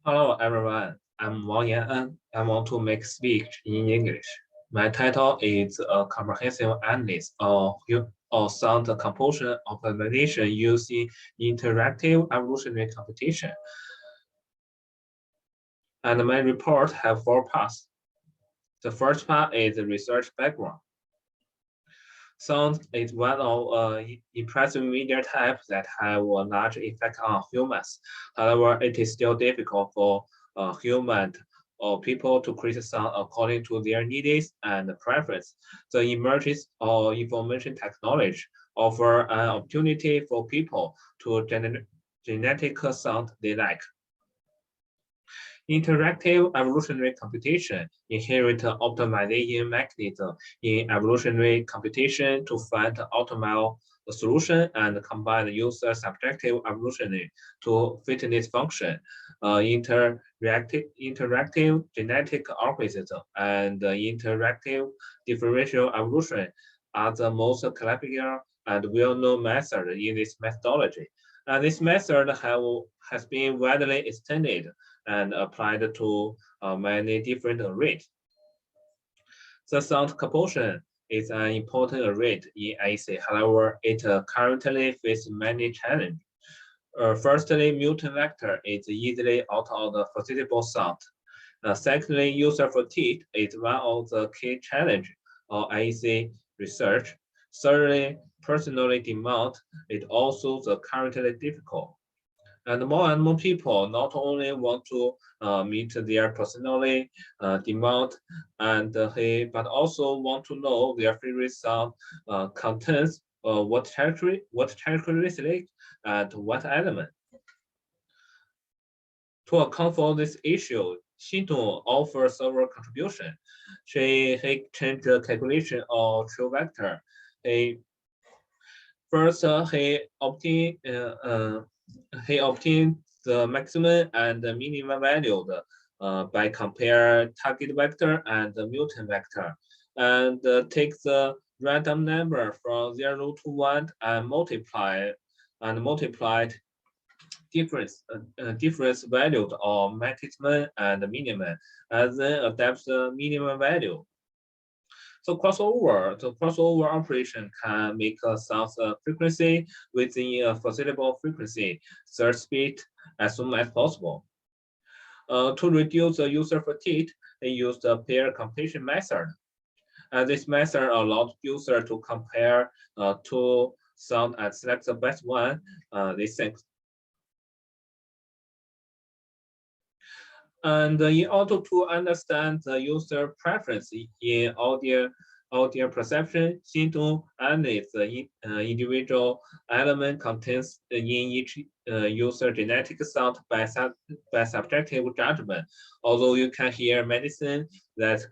Hello everyone, I'm Wang Yanan. I want to make speech in English. My title is a comprehensive analysis of sound composition optimization using interactive evolutionary computation. And my report have 4 parts. The first part is the research background. Sound is one of impressive media types that have a large effect on humans. However, it is still difficult for humans or people to create sound according to their needs and preference. The emergence of information technology offer an opportunity for people to generate genetic sound they like. Interactive evolutionary computation inherit optimization mechanism in evolutionary computation to find optimal solution and combine user subjective evolutionary to fitness function. Interactive genetic algorithm and interactive differential evolution are the most classical and well-known method in this methodology. And this method has been widely extended and applied to many different arrays. The sound composition is an important array in AC. However, it currently faces many challenges. Firstly, mutant vector is easily out of the foreseeable sound. Secondly, user fatigue is one of the key challenges of AC research. Thirdly, personally demand is also the currently difficult. And more people not only want to meet their personally demand but also want to know their favorite sound contains what characteristic and what element. To account for this issue, Xintong offers several contributions. He changed the calculation of true vector. First, he obtained the maximum and the minimum value by compare target vector and the mutant vector, and take the random number from 0 to 1 and multiplied difference values of maximum and minimum, and then adapt the minimum value. So the crossover operation can make a sound frequency within a foreseeable frequency search speed as soon as possible. To reduce the user fatigue, they used the pair computation method. And this method allowed user to compare two sound and select the best one they think. And in order to understand the user preference in audio perception, Xintong analyzes the individual element contains in each user genetic sound by subjective judgment. Although you can hear medicine that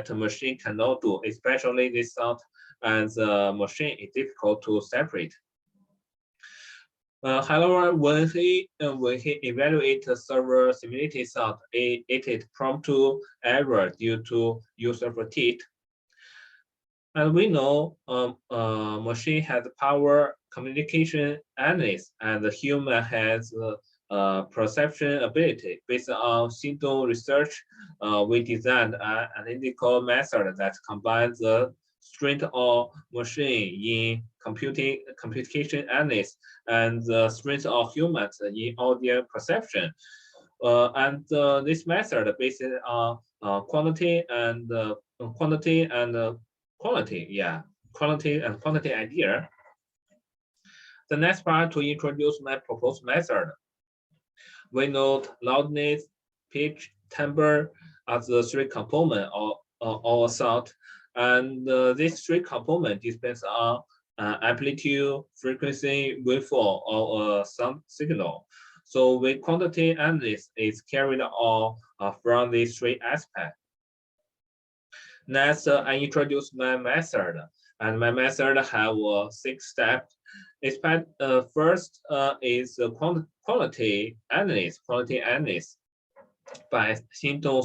machine cannot do, especially this sound, and the machine is difficult to separate. However, when he evaluated several simulated sound, it is prone to error due to user fatigue. And we know machine has power communication analysis, and the human has perception ability. Based on Xintong research, we designed an analytical method that combines the strength of machine in computation analysis and the strength of humans in audio perception. This method based on quality and quantity idea. The next part to introduce my proposed method. We note loudness, pitch, timbre as the 3 components of a sound, and these 3 components depends on amplitude, frequency, waveform of a sound signal. So the quantity analysis is carried on from these 3 aspects. Next, I introduce my method, and my method have 6 steps. First is quality analysis by Xintong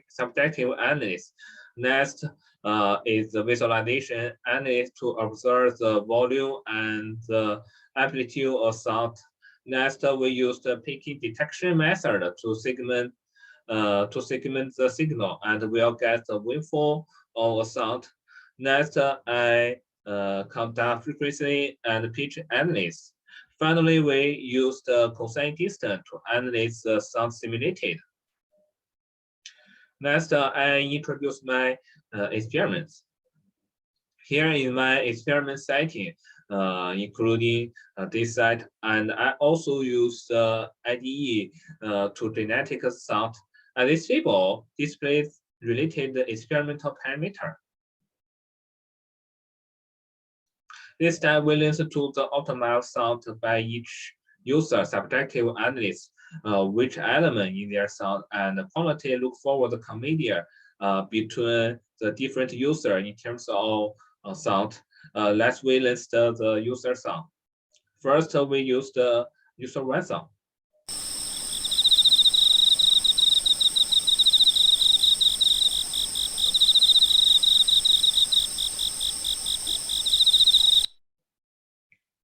subjective analysis. Next is the visualization analysis to observe the volume and the amplitude of sound. Next, we used the peaking detection method to segment the signal, and we'll get the waveform of a sound. Next, I conduct frequency and pitch analysis. Finally, we used the cosine distance to analyze the sound simulated. Next, I introduce my experiments. Here in my experiment setting, including this site, and I also use the IDE to genetic sound. And this table displays related experimental parameter. This time we listen to the optimal sound by each user subjective analysis, which element in their sound and quality look forward the compare between the different user in terms of sound. Let's list the user sound. First, we use the user one sound.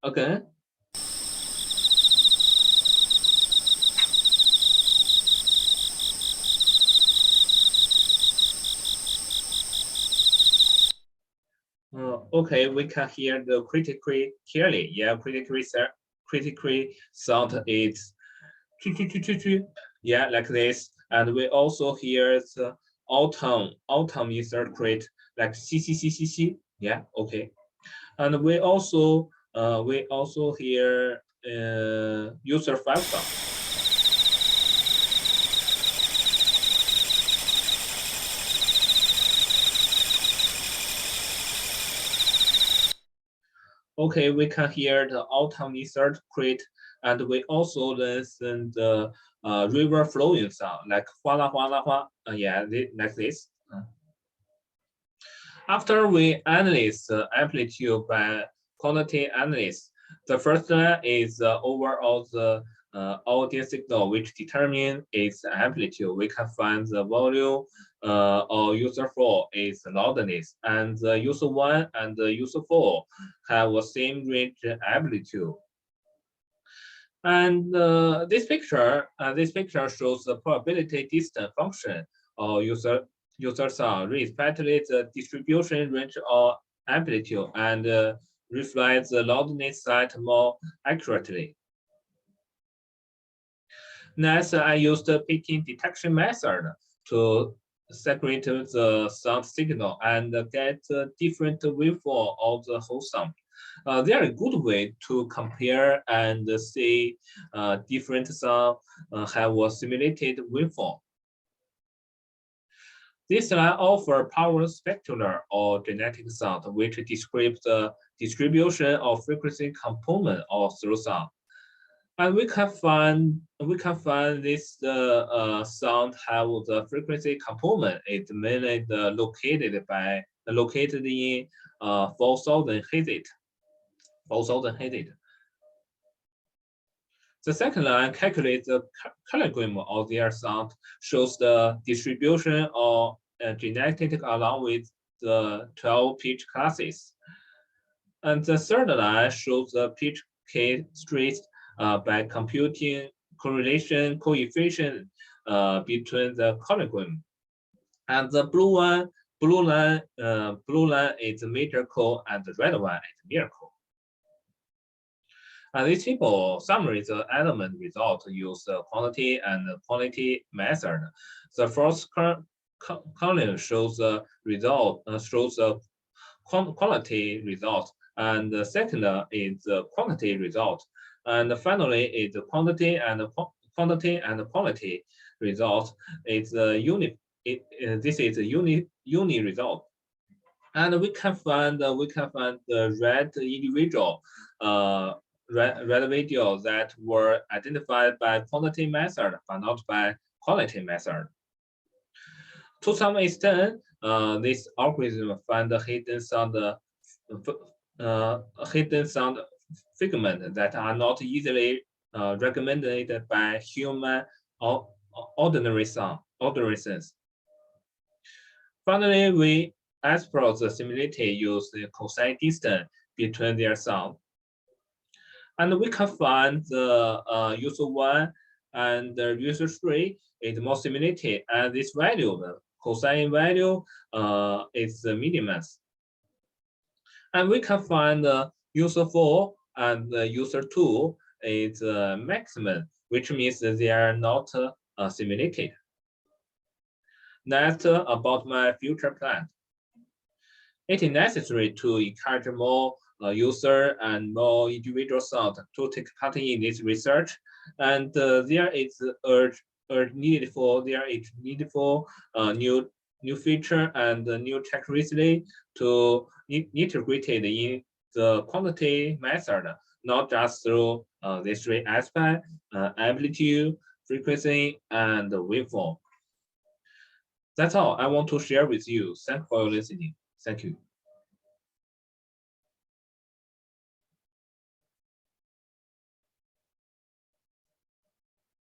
Okay. Okay, we can hear the critically clearly. Yeah, critically sound is yeah, like this. And we also hear the autumn insert crate like c. Yeah, okay. And we also hear user file sound. Okay, we can hear the autumn insert crate, and we also listen the river flowing sound like hua la, yeah, like this. After we analyze the amplitude by quantity analysis, the first one is overall the audio signal, which determines its amplitude. We can find the volume or user 4 is loudness, and the user 1 and the user 4 have the same range amplitude. And this picture shows the probability distance function or user sound, respectively the distribution range or amplitude, and reflects the loudness site more accurately. Next, I used the peaking detection method to segregate the sound signal and get different waveform of the whole sound. They are a good way to compare and see different sound have a simulated waveform. This line offers power spectral or genetic sound, which describes the distribution of frequency component of through sound. And we can find this sound have the frequency component is mainly located in 4,000 Hz. 4,000 Hz. The second line calculates the kilogram of their sound, shows the distribution of genetic along with the 12 pitch classes. And the third line shows the pitch trace by computing correlation coefficient between the kilogram. And the blue line is the major core, and the red one is the mirror core. And this table summarizes the element result use the quantity and quality method. The first column shows the result, shows the quality result, and the second is the quantity result, and finally is the quantity and quality result. It's a unit. This is a uni result, and we can find the red individual red video that were identified by quantity method but not by quality method. To some extent, this algorithm find the hidden sound figment that are not easily recommended by human or ordinary sense. Finally, we explore the simulated use the cosine distance between their sound. And we can find the user 1 and the user 3 is more simulated, and this value, the cosine value, is the minimums. And we can find the user 4 and the user 2 is maximum, which means that they are not simulated. Next, about my future plan. It is necessary to encourage more user and more individual thought to take part in this research, and there is need for new feature and new technology to integrate it in the quantity method, not just through these three aspects: amplitude, frequency, and waveform. That's all I want to share with you. Thanks for your listening. Thank you.